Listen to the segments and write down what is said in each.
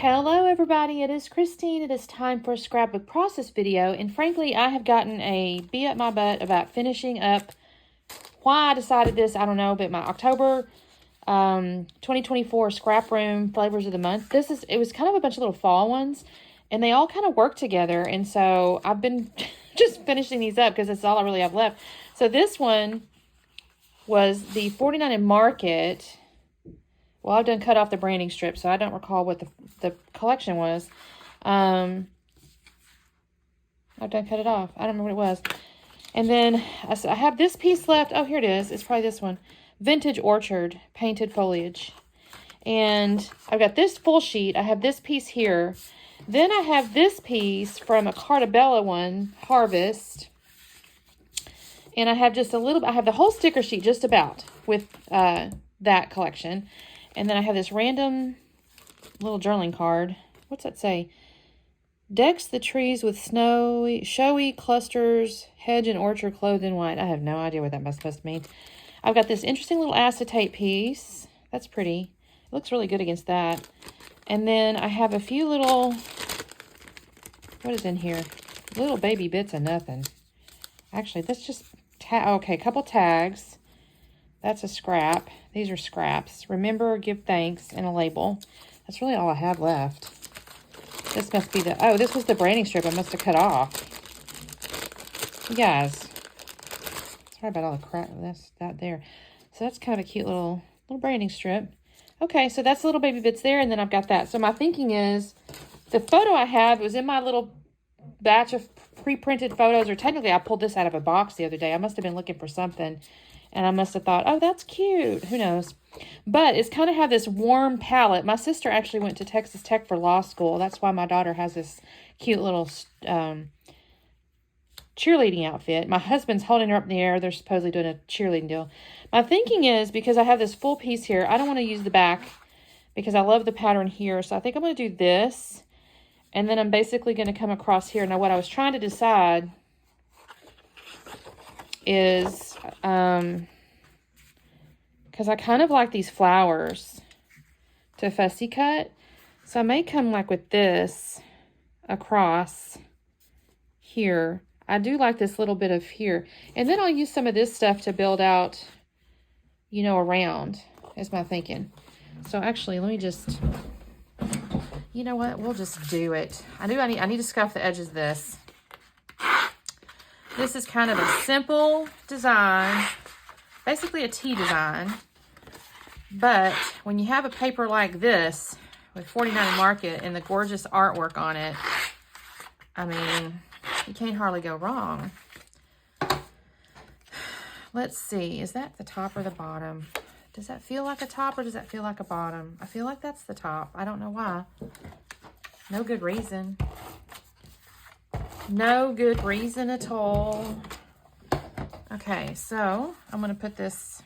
Hello everybody, it is Christine. It is time for a scrapbook process video, and frankly I have gotten a bee up my butt about finishing up. Why I decided this, I don't know, but my October 2024 scrap room flavors of the month, it was kind of a bunch of little fall ones, and they all kind of work together, and so I've been just finishing these up because that's all I really have left. So this one was the 49 in Market. Well, I've done cut off the branding strip, so I don't recall what the collection was. I've done cut it off. I don't remember what it was. And then I have this piece left. Oh, here it is. It's probably this one. Vintage Orchard Painted Foliage. And I've got this full sheet. I have this piece here. Then I have this piece from a Cartabella one, Harvest. And I have just a little, I have the whole sticker sheet just about with that collection. And then I have this random little journaling card. What's that say? Decks the trees with showy clusters, hedge and orchard clothed in white. I have no idea what that must supposed to mean. I've got this interesting little acetate piece. That's pretty. It looks really good against that. And then I have a few little, what is in here? Little baby bits of nothing. Actually, that's just, okay, a couple tags. That's a scrap. These are scraps. Remember, give thanks, and a label. That's really all I have left. This must be the, oh, this was the branding strip I must have cut off. You guys, sorry about all the crap. That's that there. So that's kind of a cute little branding strip. Okay, so that's the little baby bits there, and then I've got that. So my thinking is, the photo I have was in my little batch of pre-printed photos, or technically I pulled this out of a box the other day. I must have been looking for something. And I must have thought, oh, that's cute. Who knows? But it's kind of have this warm palette. My sister actually went to Texas Tech for law school. That's why my daughter has this cute little cheerleading outfit. My husband's holding her up in the air. They're supposedly doing a cheerleading deal. My thinking is, because I have this full piece here, I don't want to use the back because I love the pattern here. So I think I'm going to do this. And then I'm basically going to come across here. Now, what I was trying to decide is, because I kind of like these flowers to fussy cut. So I may come like with this across here. I do like this little bit of here. And then I'll use some of this stuff to build out, you know, around, is my thinking. So actually, let me just, you know what? We'll just do it. I need to scuff the edges of this. This is kind of a simple design, basically a tea design. But when you have a paper like this with 49 Market and the gorgeous artwork on it, I mean, you can't hardly go wrong. Let's see, is that the top or the bottom? Does that feel like a top or does that feel like a bottom? I feel like that's the top. I don't know why. No good reason. No good reason at all. Okay, so I'm going to put this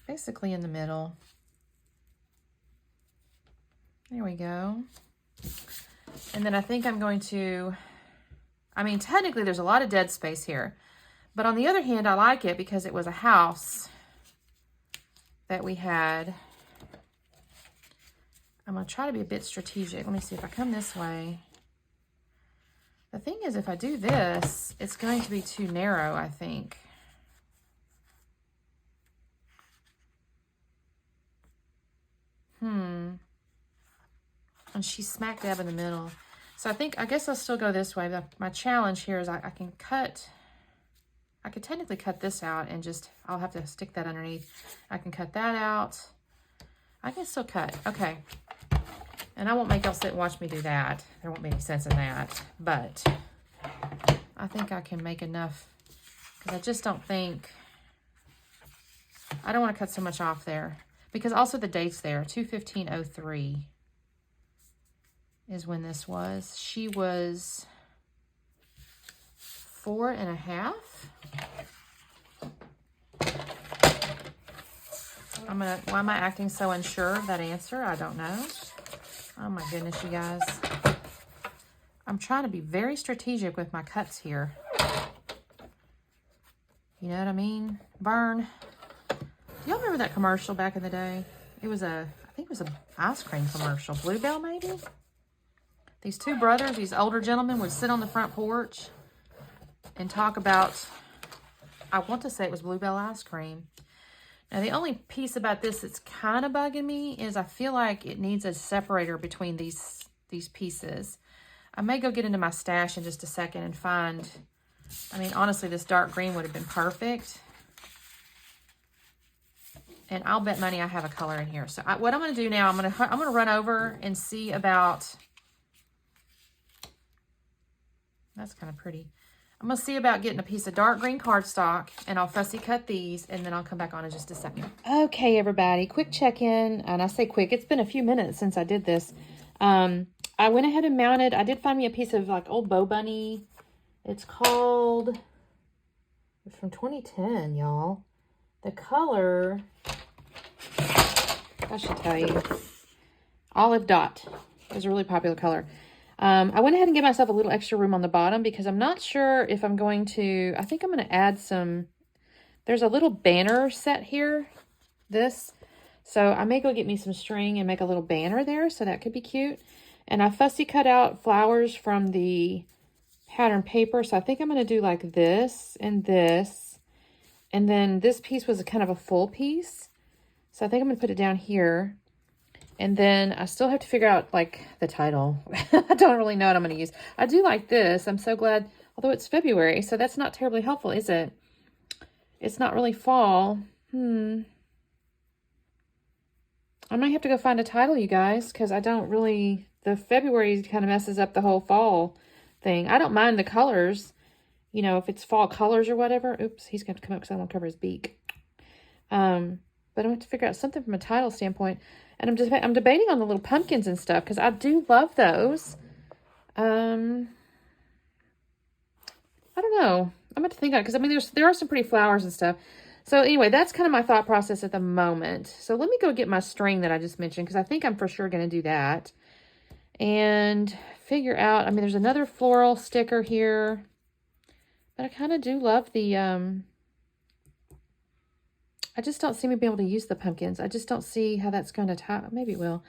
basically in the middle. There we go. And then I think I'm going to, I mean, technically there's a lot of dead space here. But on the other hand, I like it because it was a house that we had. I'm going to try to be a bit strategic. Let me see if I come this way. The thing is, if I do this, it's going to be too narrow, I think. And she's smack dab in the middle. So I guess I'll still go this way. My challenge here is I can cut, I could technically cut this out and just, I'll have to stick that underneath. I can cut that out. I can still cut. Okay. And I won't make y'all sit and watch me do that. There won't be any sense in that. But I think I can make enough, because I just don't think, I don't want to cut so much off there. Because also the date's there, 2/15/03 is when this was. She was 4.5. Why am I acting so unsure of that answer? I don't know. Oh my goodness, you guys. I'm trying to be very strategic with my cuts here. You know what I mean? Burn. Y'all remember that commercial back in the day? It was I think it was an ice cream commercial. Bluebell, maybe? These two brothers, these older gentlemen, would sit on the front porch and talk about, I want to say it was Bluebell ice cream. Now, the only piece about this that's kind of bugging me is I feel like it needs a separator between these pieces. I may go get into my stash in just a second and find, I mean, honestly, this dark green would have been perfect. And I'll bet money I have a color in here. So what I'm going to do now, I'm going to run over and see about, that's kind of pretty. I'm going to see about getting a piece of dark green cardstock, and I'll fussy cut these, and then I'll come back on in just a second. Okay, everybody, quick check-in, and I say quick, it's been a few minutes since I did this. I went ahead and mounted, I did find me a piece of like old Bow Bunny. It's called, it's from 2010, y'all. The color, I should tell you, Olive Dot is a really popular color. I went ahead and gave myself a little extra room on the bottom because I'm not sure if I'm going to, I think I'm going to add some, there's a little banner set here, this. So I may go get me some string and make a little banner there, so that could be cute. And I fussy cut out flowers from the pattern paper, so I think I'm going to do like this and this. And then this piece was a kind of a full piece. So I think I'm going to put it down here. And then I still have to figure out, like, the title. I don't really know what I'm going to use. I do like this. I'm so glad, although it's February, so that's not terribly helpful, is it? It's not really fall. I might have to go find a title, you guys, because I don't really, the February kind of messes up the whole fall thing. I don't mind the colors, you know, if it's fall colors or whatever. Oops, he's going to have to come up because I want to cover his beak. But I'm going to have to figure out something from a title standpoint. And I'm debating on the little pumpkins and stuff because I do love those. I don't know. I'm going to think on it because, I mean, there are some pretty flowers and stuff. So anyway, that's kind of my thought process at the moment. So let me go get my string that I just mentioned because I think I'm for sure going to do that. And figure out, I mean, there's another floral sticker here. But I kind of do love the, I just don't seem to be able to use the pumpkins. I just don't see how that's going to tie. Maybe it will.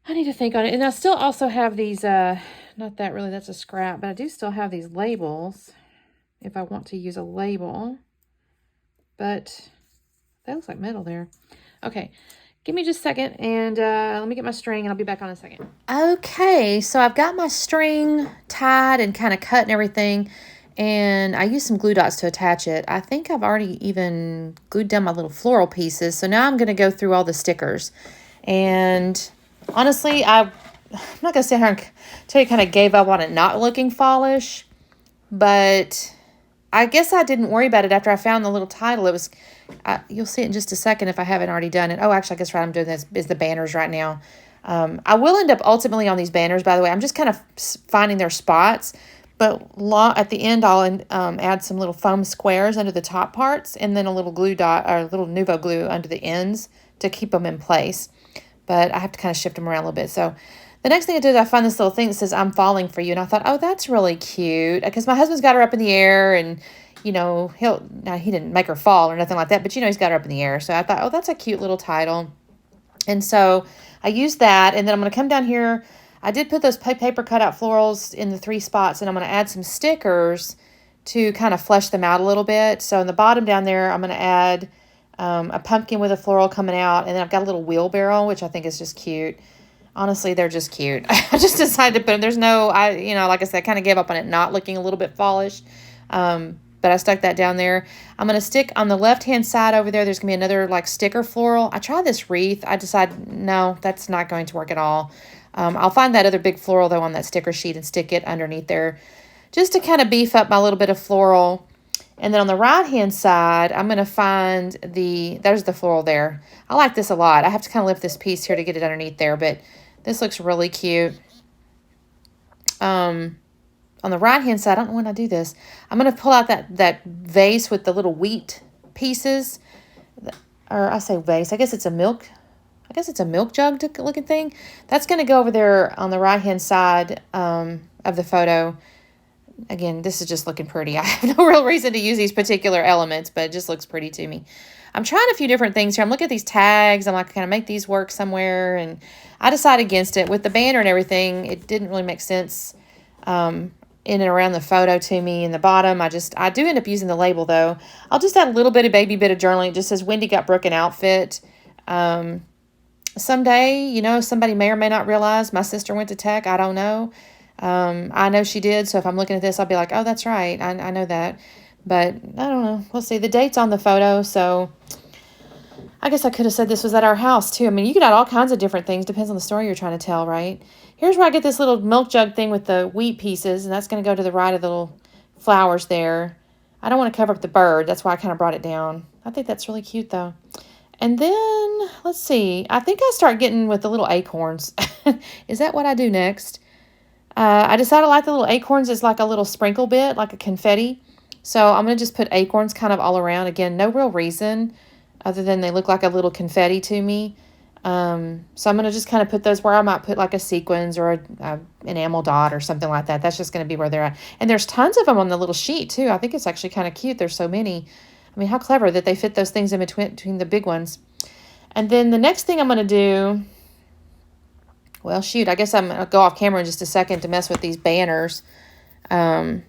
I need to think on it. And I still also have these, not that really, that's a scrap, but I do still have these labels if I want to use a label. But that looks like metal there. Okay, give me just a second and let me get my string and I'll be back on in a second. Okay, so I've got my string tied and kind of cut and everything. And I used some glue dots to attach it. I think I've already even glued down my little floral pieces. So now I'm going to go through all the stickers. And honestly, I'm not going to sit here and tell you kind of gave up on it not looking fallish. But I guess I didn't worry about it after I found the little title. It was, you'll see it in just a second if I haven't already done it. Oh, actually, I guess what I'm doing is the banners right now. I will end up ultimately on these banners, by the way. I'm just kind of finding their spots. But at the end, I'll add some little foam squares under the top parts and then a little glue dot or a little Nuvo glue under the ends to keep them in place. But I have to kind of shift them around a little bit. So the next thing I did, I found this little thing that says, "I'm falling for you." And I thought, oh, that's really cute. Because my husband's got her up in the air and, you know, he didn't make her fall or nothing like that. But, you know, he's got her up in the air. So I thought, oh, that's a cute little title. And so I used that. And then I'm going to come down here. I did put those paper cutout florals in the 3 spots, and I'm going to add some stickers to kind of flesh them out a little bit. So in the bottom down there, I'm going to add a pumpkin with a floral coming out, and then I've got a little wheelbarrow, which I think is just cute. Honestly, they're just cute. I just decided to put them. There's no, like I said, I kind of gave up on it not looking a little bit fallish, but I stuck that down there. I'm going to stick on the left-hand side over there. There's going to be another like sticker floral. I tried this wreath. I decided, no, that's not going to work at all. I'll find that other big floral, though, on that sticker sheet and stick it underneath there just to kind of beef up my little bit of floral. And then on the right-hand side, I'm going to find there's the floral there. I like this a lot. I have to kind of lift this piece here to get it underneath there, but this looks really cute. On the right-hand side, I don't know when I do this, I'm going to pull out that vase with the little wheat pieces. Or I say vase, I guess it's a milk jug looking thing. That's going to go over there on the right-hand side of the photo. again, this is just looking pretty. I have no real reason to use these particular elements, but it just looks pretty to me. I'm trying a few different things here. I'm looking at these tags. I'm like, can I make these work somewhere? And I decided against it. With the banner and everything, it didn't really make sense in and around the photo to me. In the bottom, I do end up using the label, though. I'll just add a little bit of baby bit of journaling. It just says, Wendy got Brooke an outfit. Someday, you know, somebody may or may not realize my sister went to tech. I don't know. I know she did. So if I'm looking at this, I'll be like, oh, that's right. I know that. But I don't know. We'll see. The date's on the photo, so I guess I could have said this was at our house, too. I mean, you could add all kinds of different things. Depends on the story you're trying to tell, right? Here's where I get this little milk jug thing with the wheat pieces, and that's going to go to the right of the little flowers there. I don't want to cover up the bird. That's why I kind of brought it down. I think that's really cute, though. And then, let's see. I think I start getting with the little acorns. Is that what I do next? I decided I like the little acorns. It's like a little sprinkle bit, like a confetti. So I'm going to just put acorns kind of all around. Again, no real reason other than they look like a little confetti to me. So I'm going to just kind of put those where I might put like a sequins or a enamel dot or something like that. That's just going to be where they're at. And there's tons of them on the little sheet too. I think it's actually kind of cute. There's so many. I mean, how clever that they fit those things in between the big ones. And then the next thing I'm going to do, well, shoot, I guess I'm going to go off camera in just a second to mess with these banners. I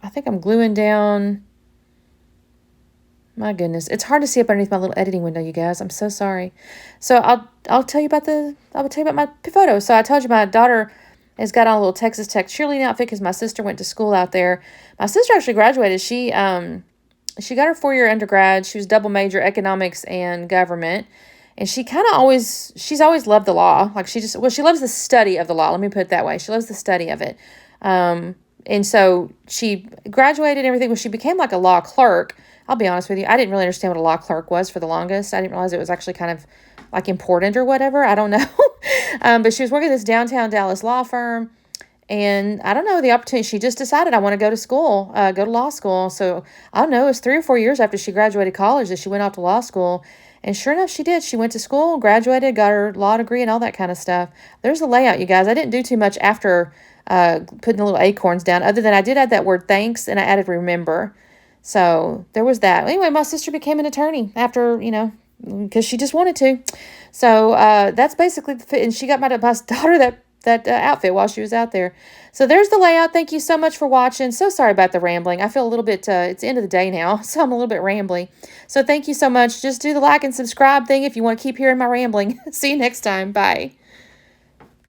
think I'm gluing down. My goodness, it's hard to see up underneath my little editing window, you guys. I'm so sorry. So I'll tell you about my photo. So I told you my daughter has got on a little Texas Tech cheerleading outfit because my sister went to school out there. My sister actually graduated. She got her 4-year undergrad. She was double major economics and government. And she's always loved the law. Like she loves the study of the law. Let me put it that way. She loves the study of it. And so she graduated and everything. Well, she became like a law clerk. I'll be honest with you. I didn't really understand what a law clerk was for the longest. I didn't realize it was actually kind of like important or whatever. I don't know. But she was working at this downtown Dallas law firm. And I don't know, the opportunity, she just decided I want to go to school, go to law school. So I don't know, it was 3 or 4 years after she graduated college that she went off to law school. And sure enough, she did. She went to school, graduated, got her law degree and all that kind of stuff. There's the layout, you guys. I didn't do too much after putting the little acorns down, other than I did add that word thanks and I added remember. So there was that. Anyway, my sister became an attorney after, because she just wanted to. So that's basically the fit. And she got my daughter that outfit while she was out there. So there's the layout. Thank you so much for watching. So sorry about the rambling. I feel a little bit, it's the end of the day now, so I'm a little bit rambly. So thank you so much. Just do the like and subscribe thing if you want to keep hearing my rambling. See you next time. Bye.